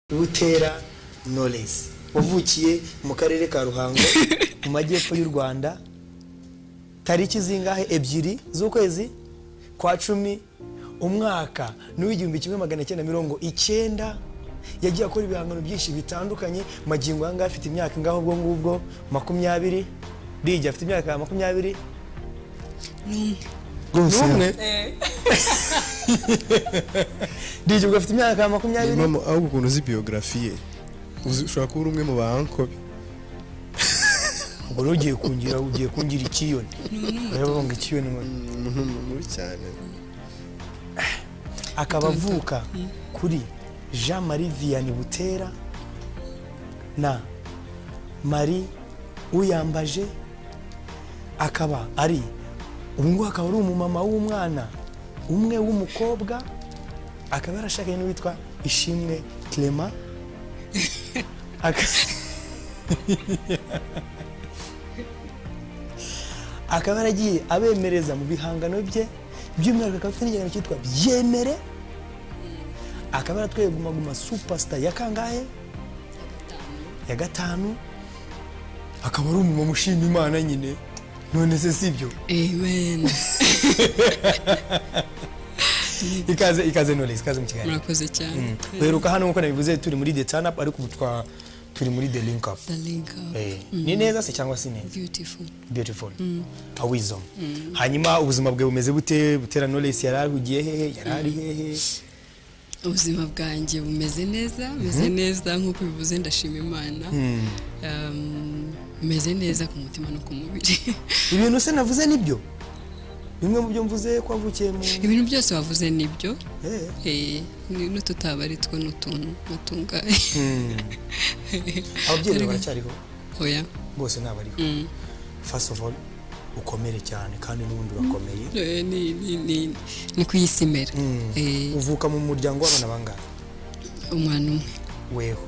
Butera Knowless wavukiye mu karere ka Ruhango mu majyepfo y'u Rwanda tariki zingahe 2 z'ukwezi kwa 10 umwaka n'igihumbi 1990 yagiye akora ibihangano byinshi bitandukanye magingo yanga afite imyaka ngaho ubwo ngubwo 20 Dije afite imyaka 20 numwe Dije ubwo afite imyaka 20 mama aho ukuntu uzi biography ye ushobora kuba umwe mu bankobe ubwo ugiye kungira ikiyoni rero ngo ikiyoni muri cyane akabavuka kuri Jean Marie Vianney Butera na Marie Uyambaje akaba ari ubungu akaba ari umumama w'umwana umwe w'umukobwa akaba yarashakanye n'uwitwa Ishimwe Clement akaba yaragiye abemereza mu bihangano bye by'umwaka akaba afite n'igihangano cyitwa Byemere akaba yaratweye Guma Superstar ya kangahe ya 5 akaba ari umumama ushima Imana nyine none se sibyo amen ikaze Knowless ikaze mu kiganiro murakoze cyane weruka hano nkuko nabivuze turi muri The Turn Up ariko turi muri The Link Up ni neza se cyangwa si neza beautiful wisdom hanyuma ubuzima bwe bumeze bute Butera Knowless yarahugiye hehe yarari hehe ubuzima bwanjye bumeze neza nkuko bivuze ndashima Imana meze neza ku mutima no ku mubiri ibintu se navuze nibyo bimwe mu byo mvuze ko avukiye mu ibintu byose wavuze nibyo n'ututabaritwa n'utuntu natungaye ababyeyi baracyariho oya bose nabariho first of all ukomere cyane kandi n'ubundi urakomeye ni kuyisimera uvuka mu muryango w'abana bangahe umwana umwe weho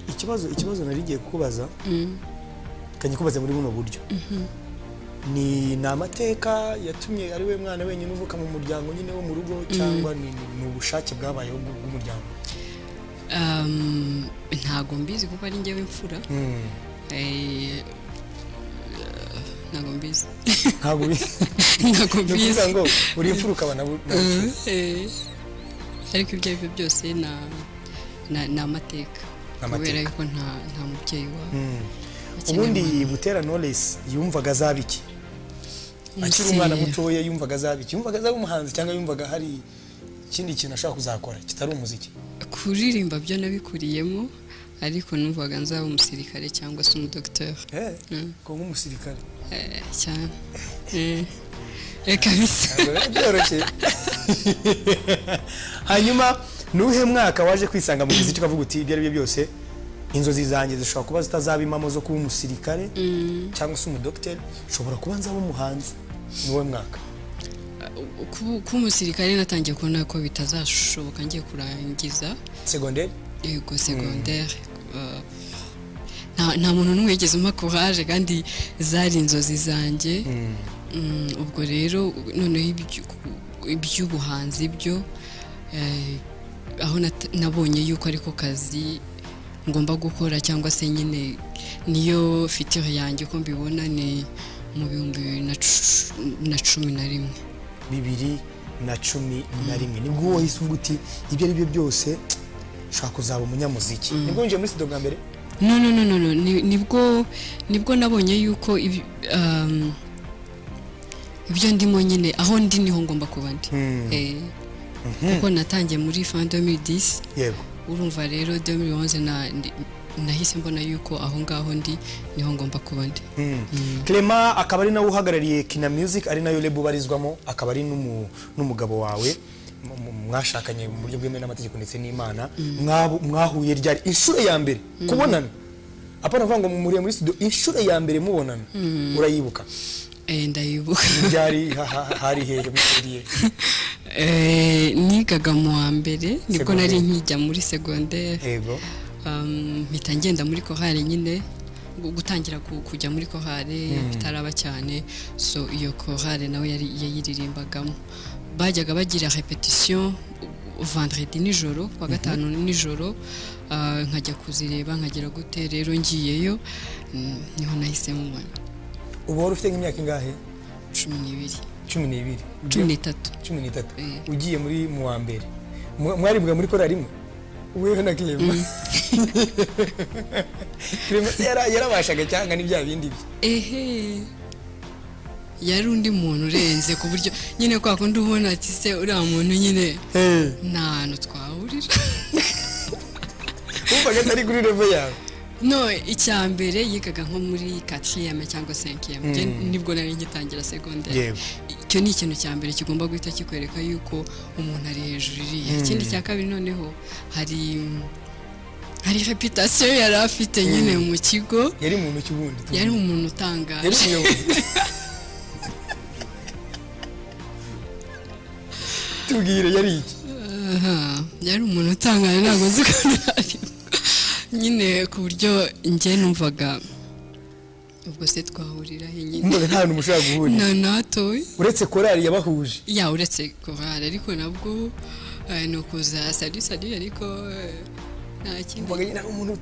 ikibazo narigiye kukubaza kanyikubaze muri buno buryo ni namateka yatumye ari we mwana wenyine uvuka mu muryango nyine wo mu rugo cyangwa ni ubushake bwabayeho bw'umuryango ntago mbizi kuko ari njyewe imfura ntago mbizi ngo uri imfura ukabana ariko ibyo aribyo byose ni amateka kubera yuko nta mubyeyi wawe ubundi Butera Knowless yumvaga azabiki akiri umwana mutoya yumvaga azabiki yumvaga azaba umuhanzi cyangwa yumvaga hari ikindi kintu ashaka kuzakora kitari umuziki kuririmba byo nabikuriyemo ariko numvaga nzaba umusirikare cyangwa se umudokteur ko nk'umusirikare cyane kabisa byoroshye hanyuma nuhe mwaka waje kwisanga mu muziki ukavuga uti ibyo ari byo byose inzozi zanjye zishobora kuba zitazaba impamo zo kuba umusirikare cyangwa se umudokteur ushobora kuba nzaba umuhanzi nuwe mwaka ku umusirikare natangiye kubona ko bitazashoboka ngiye kurangiza secondaire yego secondaire nta muntu n'umwe yigeze umpa courage kandi zari inzozi zanjye ubwo rero noneho iby'ubuhanzi byo aho nabonye yuko ariko kazi ngomba gukora cyangwa se nyine niyo future yanjye uko mbibona ni mu 2011 nibwo wahise uvuga uti ibyo ari byo byose nshaka kuzaba umunyamuziki nibwo nje muri studio bwa mbere no nibwo nabonye yuko ibyo ndimo nyine aho ndi niho ngomba kuba ndi kuko natangiye muri fin 2010 yego urumva rero 2011 nahise mbona yuko aho ngaho ndi niho ngomba kuba ndi Clement akaba ari nawe uhagarariye Kina Music ari nayo label barizwamo akaba ari n'umugabo wawe mwashakanye mu buryo bwemewe n'amategeko ndetse n'Imana mwahuye ryari inshuro ya mbere kubonana apana vuga ngo muri studio inshuro ya mbere mubonana urayibuka ndayibuka byari hari hehe muriye nigaga mu wa mbere nibwo nari nkijya muri secondaire yego mpita ngenda muri chorale nyine gutangira kujya muri korale bitaraba cyane, so iyo korale nawe yayiririmbagamo. Bajyaga bagira repetition vendredi nijoro, kwa gatanu nijoro, nkajya kuzireba nkagira gute. Rero ngiyeyo niho nahise mubona. ubu wari ufite nk'imyaka ingahe? 12 13 ugiye muri mu wa mbere, mwaribwa muri korali imwe wewe na Clement? Clement yarabashaga cyangwa ni bya bindi bye? Yari undi muntu urenze ku buryo nyine kwa kundi ubona ati se uriya muntu nyine nta hantu twahurira. Wumvaga atari kuri level yawe? No, icya mbere yigaga nko muri 4e cyangwa 5e, nibwo nari ngitangira secondaire. Icyo ni ikintu cya mbere kigomba guhita kikwereka yuko umuntu ari hejuru iriya. Ikindi cya kabiri noneho hari reputation yari afite nyine mu kigo. Yari umuntu cy'ubundi? Yari umuntu utangaje. Yari umuyobozi? Tubwire yari iki? Yari umuntu utangaje, ntabwo nzi ko ari nyine ku buryo njye numvaga ubwo se twahurira he nyine. Mbona nta hantu mushaka guhurira? Natoye. Uretse korali yabahuje? Ya, uretse korali, ariko nabwo no kuza salut ariko nta kindi. Mvuga nyine umuntu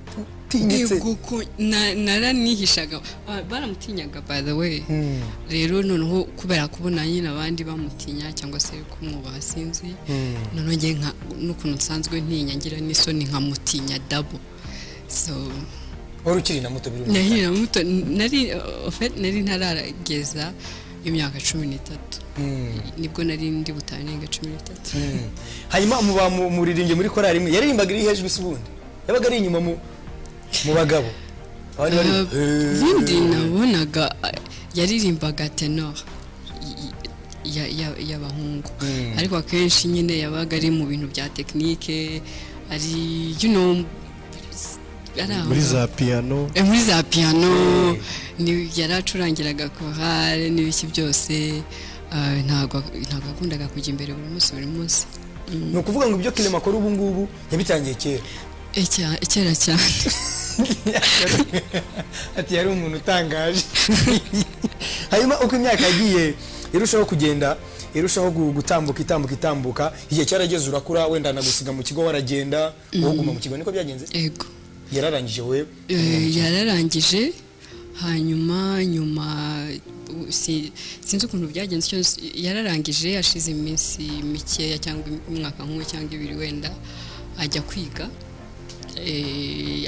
utinyitse. Kuko naranihishaga, baramutinyaga by the way. Rero noneho kubera kubona nyine abandi bamutinya cyangwa se kumwubaha sinzi, noneho njye n'ukuntu nsanzwe ntinya ngira n'isoni nkamutinya double. So wari ukiri na muto? Nari ntarageza imyaka 13, nibwo nari ndi butarenga 13. Hanyuma muba muririmbye muri korali imwe, yaririmbaga iri hejuru isubundi yabaga ari inyuma mu bagabo? Bindi nabonaga yaririmbaga tenor y'abahungu, ariko akenshi nyine yabaga ari mu bintu bya technique, ari muri za piano. Muri za piano ni yaracurangiraga korale n'ibiki byose. Ntago akundaga kujya imbere buri munsi. Ni ukuvuga ngo ibyo Clement akora ubu ngubu yabitangiye kera? Kera cyane. Ati yari umuntu utangaje. Hanyuma uko imyaka yagiye irushaho kugenda, irushaho gutambuka, igihe cyarageze urakura, wenda nagusiga mu kigo waragenda, uguma mu kigo, niko byagenze? Yego. Yararangije we? Yararangije, hanyuma sinzi ukuntu byagenze. Yararangije ashize iminsi mikeya cyangwa umwaka nk'umwe cyangwa ibiri wenda, ajya kwiga,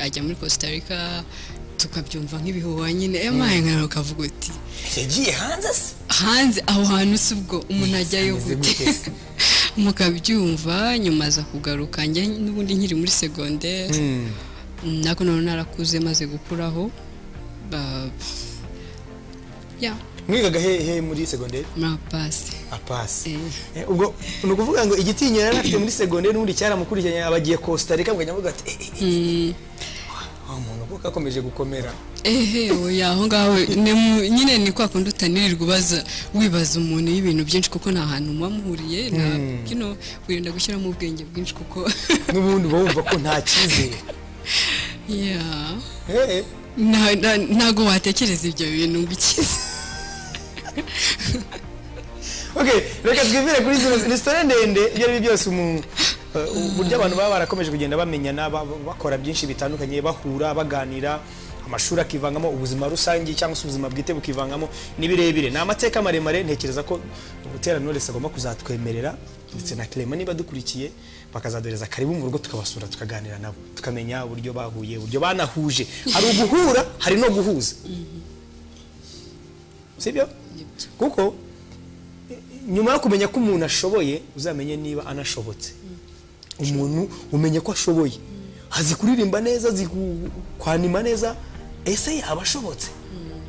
ajya muri Costa Rica, tukabyumva nk'ibihuha nyine. Yamaye nkana ukavuga uti yagiye hanze aho hantu si ubwo umuntu ajyayo gute? Mukabyumva, nyuma aza kugaruka, njye n'ubundi nkiri muri secondaire. Nako none narakuze maze gukuraho. Mwigaga he muri secondaire? Apasi. Ubwo ni ukuvuga ngo igitinyiro yari afite muri secondaire n'ubundi cyaramukurikiranye, abagiye Costa Rica, mwavuga ati umuntu kuko akomeje gukomera. Oya, aho ngaho nyine ni kwa kundi utanirirwa wibaza umuntu y'ibintu byinshi, kuko nta hantu muba muhuriye, wirinda gushyiramo ubwenge bwinshi kuko n'ubundi bumva ko nta cyizere. Ntago watekereza ibyo bintu ngo ikize. Reka twivire kuri izi story ndende. Ibyo ari byose uburyo abantu baba barakomeje kugenda bamenyana, bakora byinshi bitandukanye, bahura, baganira, amashuri akivangamo, ubuzima rusange cyangwa se ubuzima bwite bukivangamo, ni birebire. Ni amateka maremare. Ntekereza ko Butera Knowless agomba kuzatwemerera, ndetse na Clement niba dukurikiye, bakazadoreza karibu mu rugo, tukabasura, tukaganira nabo, tukamenya uburyo bahuye, uburyo banahuje. Hari uguhura, hari no guhuza. Sibyo? Kuko nyuma yo kumenya ko umuntu ashoboye, uzamenye niba anashobotse. Umuntu umenye ko ashoboye, azi kuririmba neza, azi kwanima neza, ese yaba ashobotse,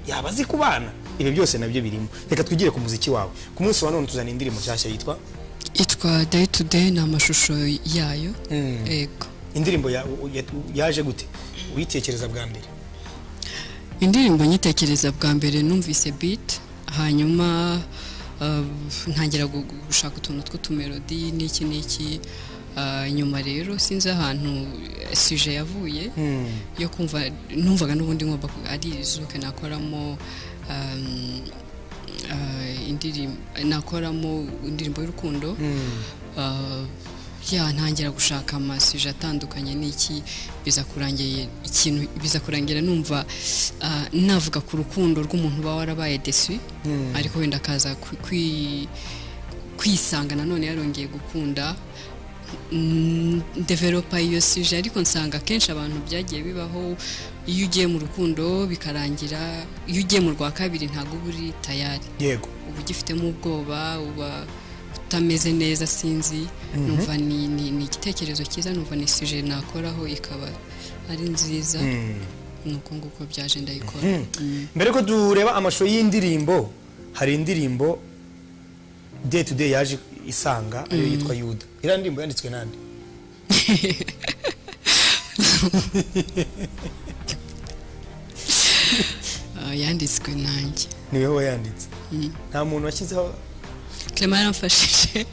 yaba azi kubana. Ibi byose nabyo birimo. Reka twigire ku muziki wawe. Ku munsi wa none tuzana indirimbo nshyashya yitwa Day to Day, n'amashusho yayo. Yego. Indirimbo yaje gute? Uyitekereza bwa mbere? Indirimbo nyitekereza bwa mbere numvise beat, hanyuma ntangira gushaka utuntu tw'utumelodi n'iki nyuma rero sinzi ahantu suje yavuye yo kumva numvaga n'ubundi ngomba ari zuke nakoramo indirimbo y'urukundo ntangira gushaka amasuje atandukanye n'iki biza kurangira numva navuga ku rukundo rw'umuntu uba warabaye desu ariko wenda akaza kwisanga nanone yarongeye gukunda developa iyo suje ariko nsanga kenshi abantu byagiye bibaho iyo ugiye mu rukundo bikarangira iyo ugiye mu rwa kabiri ntago uri tayari yego uba ugifitemo ubwoba uba utameze neza sinzi numva ni igitekerezo cyiza numva ni suje nakoraho ikaba ari nziza nuko nguko byaje ndayikora mbere ko tureba amashusho y'indirimbo hari indirimbo day to day yaje isanga iyo yitwa Yuda iriya ndirimbo yanditswe nande yanditswe nanjye niwe wayanditse nta muntu washyizeho Clement yaramfashije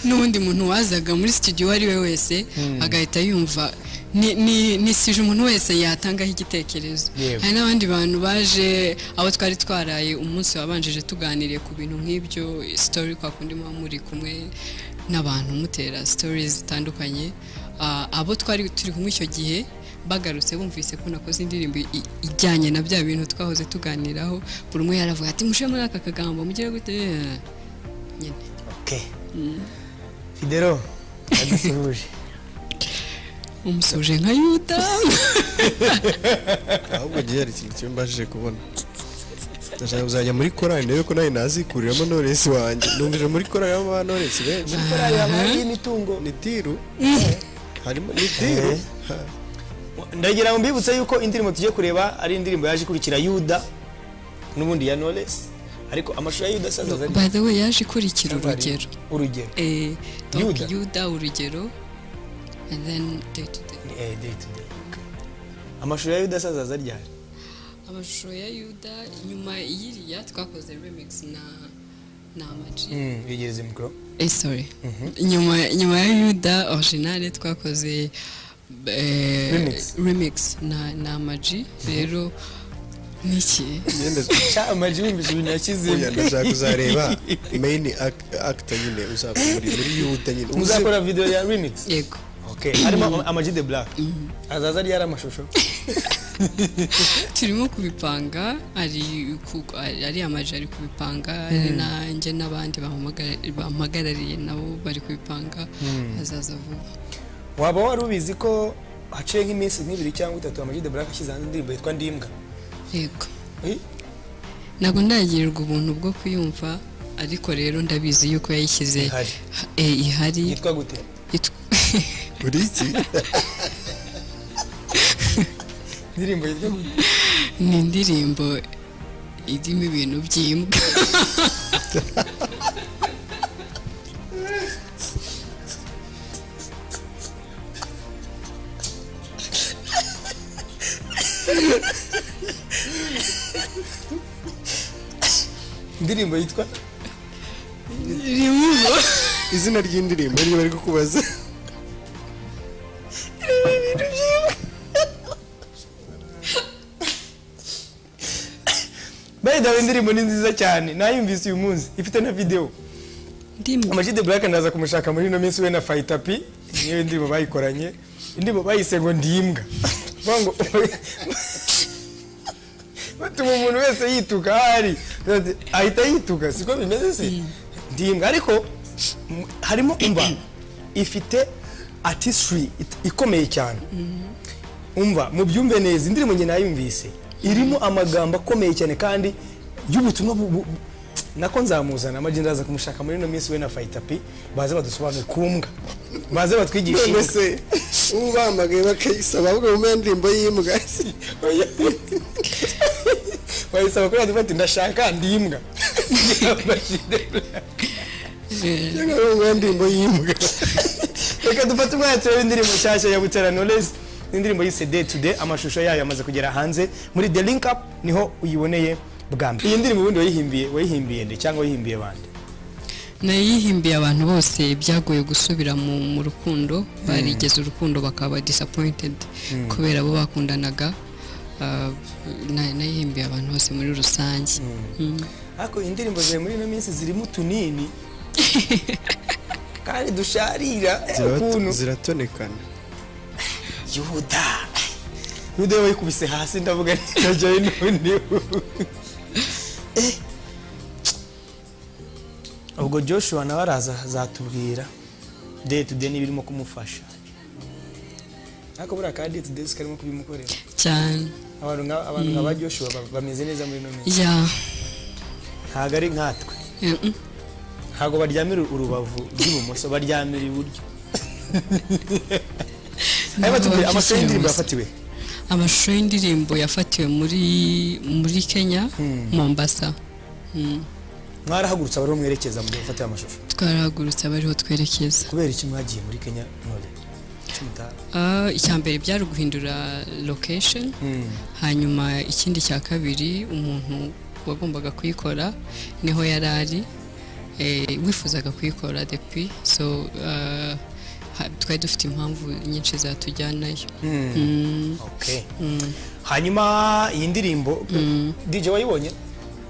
n'undi muntu wazaga muri studio ari we wese agahita yumva ni sije umuntu wese yatangaho igitekerezo hari n'abandi bantu baje abo twari twaraye umunsi wabanjije tuganiriye ku bintu nk'ibyo story kwa kundi muri kumwe n'abantu mutera stories zitandukanye abo twari turi kumwe icyo gihe bagarutse bumvise ko nakoze indirimbo ijyanye na bya bintu twahoze tuganiraho buri umwe yaravuga ati mushe muri aka kagambo mugire gute nyine okay Fidero adusubuje umusuje nka Yuda ahubwo gihe ari ikintu cyambajije kubona ndashaka kuzajya muri korali ndebe ko nayo nazikuriramo Knowless wanjye numvije muri korali y'aba Knowless benshi korali y'abayi mitungo ni tiru harimo ni tiru ndagira ngo mbibutse yuko indirimbo tugiye kureba ari indirimbo yaje ikurikira Yuda n'ubundi ya Knowless ariko amashusho ya Yuda saza by the way yaje ikurikira urugero Yuda urugero and then day to day day to day amashusho ya Yuda saza ryari amashusho ya Yuda nyuma y'iriya twakoze remix na Amaji yegereze mikro sorry nyuma ya Yuda original twakoze remix na Amaji rero niki cha Amaji wumvise ibintu yakize ndashaka kuzareba main actor nyine uzakora muri Yuda nyine uzakora video ya remix yego okay harimo Amaji the Black azaza ryari amashusho turimo kubipanga ari Amaji ari kubipanga ari nanjye n'abandi bamuhagarariye nabo bari kubipanga azaza vuba waba warubizi ko haciye nk'iminsi nk'ibiri cyangwa itatu Amaji the Black ashyize hanze indirimbo yitwa Ndimbwa yego ntabwo ndagirirwa ubuntu bwo kuyumva ariko rero ndabizi yuko yayishyize ihari yitwa gute uri iki indirimbo yitwa gute ni indirimbo irimo ibintu by'imbwa indirimbo yitwa izina ry'indirimbo niyo bari kukubaza bayida indirimbo ni nziza cyane nayumvise uyu munsi ifite na video Amaji the Black ndaza kumushaka muri no minsi we na Faitapi niyo indirimbo bayikoranye indirimbo bayise ngo Ndimbwa bango batuma umuntu wese yituka hari ahita yituka siko bimeze se Ndimbwa ariko harimo umva ifite artistry ikomeye cyane umva mu byumve neza indirimbo nge nayumvise irimo amagambo akomeye cyane kandi y'ubutumwa nako nzamuzana Amaji ndaza kumushaka muri no minsi we na Faitapi baze badusobanure kumbwa baze batwigisha mbese ubamagaye bakayisaba ahubwo mu ndirimbo y'imbwa bayisaba ko badufata ndashaka Ndimbwa indirimbo y'imbwa reka dufate umwanya w'indirimbo nshyashya ya Butera Knowless indirimbo yise Day to Day amashusho yayo yamaze kugera hanze muri The Link Up niho uyiboneye bwa mbere iyi ndirimbo ubundi wayihimbiye nde cyangwa wayihimbiye bande nayihimbiye abantu bose byagoye gusubira mu rukundo barigeze urukundo bakaba disappointed kubera bo bakundanaga nayihimbiye abantu bose muri rusange ariko indirimbo zawe muri ino minsi zirimo utunini kandi dusharira ukuntu ziratonekana yuda wayikubise hasi ndavuga ntajyayo noneho ubwo Joshua nawe araza azatubwira day to day n'ibirimo kumufasha ariko buriya ka day to day karimo kubimukorera cyane abantu nk'aba Joshua bameze neza muri ino minsi ntabwo ari nkatwe ntabwo baryamira urubavu rw'ibumoso baryamira iburyo amashusho y'indirimbo yafatiwe muri Kenya Mombasa mwarahagurutse abariho mwerekeza mu gufata amashusho twarahagurutse abariho twerekeza kubera iki mwagiye muri Kenya none icyambere byari guhindura location hanyuma ikindi cya kabiri umuntu wagombaga kuyikora niho yarari wifuzaga kuyikora depuis so twari dufite impamvu nyinshi zatujyanayo hanyuma iyi ndirimbo DJ wayibonye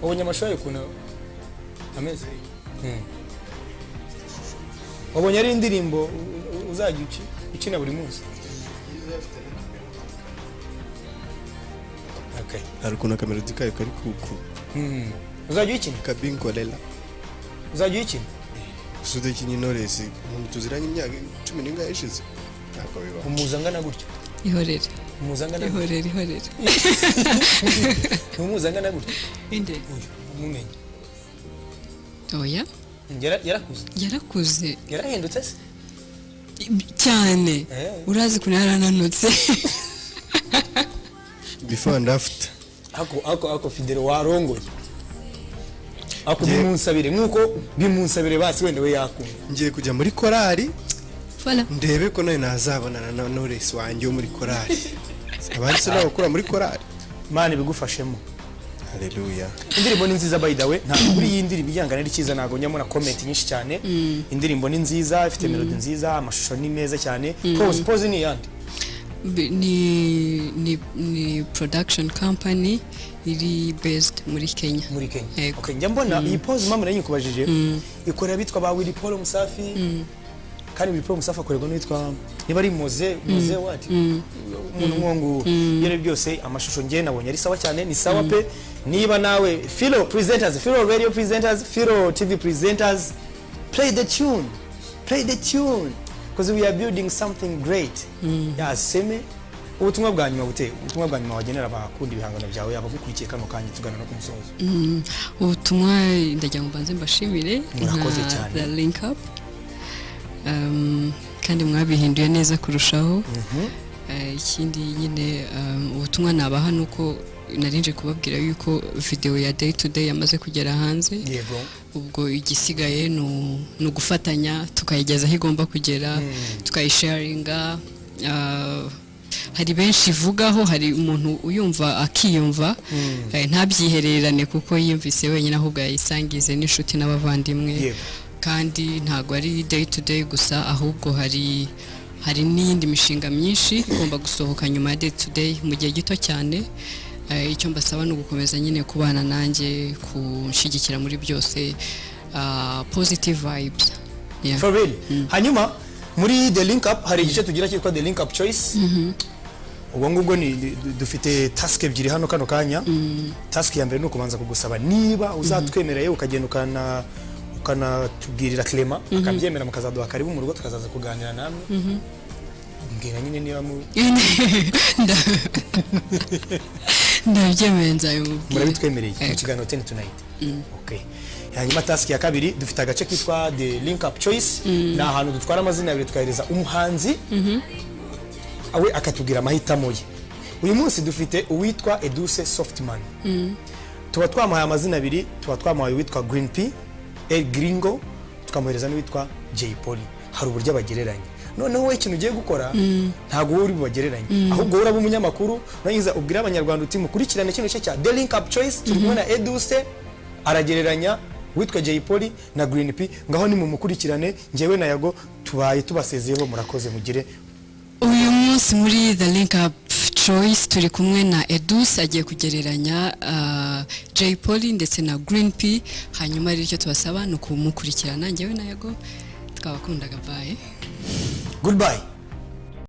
wabonye amashusho yayo ukuntu ameze wabonye ari indirimbo uzajya ukina buri munsi hari ukuntu akamelodi kayo kari kuku uzajya ukina kabinkolela uzajya ukina sude Knowless tuziranye imyaka 10 n'ingahe ishize umuzangana gutyo ihorere umuzangana ihorere umuzangana gutyo inde mumenye oya yarakuze yarahindutse se cyane urazi ko yarananutse before and after ako Fidel warongoye ako bimunsabire nkuko bimunsabire basi wende we yakunda ngiye kujya muri korali voilà ndebe ko nayo nazabonana na Knowless wanjye muri korali abandi se nawe ukora muri korali Imana bigufashemo haleluya indirimbo ni nziza by the way nta kuri iyi ndirimbo ijyangana ari cyiza nago nyamura comment nyinshi cyane indirimbo ni nziza ifite melody nziza amashusho ni meza cyane pose ni yandi ni production company iri based muri Kenya okay njya mbona iyi pose mama nari kubajije ikorera bitwa ba Willy Paul Musafi kandi Willy Paul Musafi akorerwa n'itwa niba ari Moze what umuntu nkongu yere byose amashusho ngiye nabonye ari sawa cyane ni sawa pe niba nawe Philo radio presenters Philo TV presenters play the tune because we are building something great seme ubutumwa bwa nyuma wagenera abakundi ibihangano byawe abagukurikiye kano kanya tugana no kumusozo ubutumwa ndagira ngo banze mbashimire murakoze cyane the link up kandi mwabihinduye neza kurushaho ikindi nyine ubutumwa nabaha nuko narinje kubabwira yuko video ya day to day yamaze kugera hanze yego ubwo igisigaye no gufatanya tukayigeza aho igomba kugera tukayisharinga hari benshi ivugaho hari umuntu uyumva akiyumva ntabyihererane kuko yimvise wenyine ahubwo yayisangize n'inshuti n'abavandimwe kandi ntago ari day to day gusa ahubwo hari n'indi mishinga myinshi igomba gusohoka nyuma ya day to day mu gihe gito cyane icyo mbasaba no gukomeza nyine kubana nanjye kunshigikira muri byose positive vibes for real hanyuma muri the link up hari igice tugira cyitwa the link up choice ubwo ngubwo ni dufite task ebyiri hano kano kanya task ya mbere ni ukubanza kugusaba niba uzatwemereye ukagenda ukanatubwirira Clement akabyemera mukazaduha karibu mu rugo tukazaza kuganira namwe mbwira nyine niba ndabyemeye nzayumubwira murabitwemereye mu kiganiro 10 tonight okay hanyuma task ya kabiri dufite agace kitwa the link up choice na ahantu dutwara amazina abiri tukahereza umuhanzi awe akatubwira amahitamo ye uyu munsi dufite uwitwa Edouce Softman tuba twamuhaye amazina abiri tuba twamuhaye uwitwa Green P El Gringo tukamuhereza n'uwitwa Jay Polly hari uburyo abagereranya noneho we ikintu ugiye gukora ntago uri bubagereranye ahubwo uraba umunyamakuru nanyiza ubwira abanyarwanda uti mukurikirane kino cyo cya The Link Up Choice turi kumwe na Edouce aragereranya witwa Jay Polly na Green P, ngaho ni mumukurikirane. Njyewe na Yago tubaye tubasezeyeho, murakoze mugire. Uyu munsi muri The Link Up Choice turi kumwe na Edus agiye kugereranya Jay Polly ndetse na Green P, hanyuma rero icyo tubasaba ni ukumukurikirana. Njyewe na Yago twabakundaga, bye. Goodbye.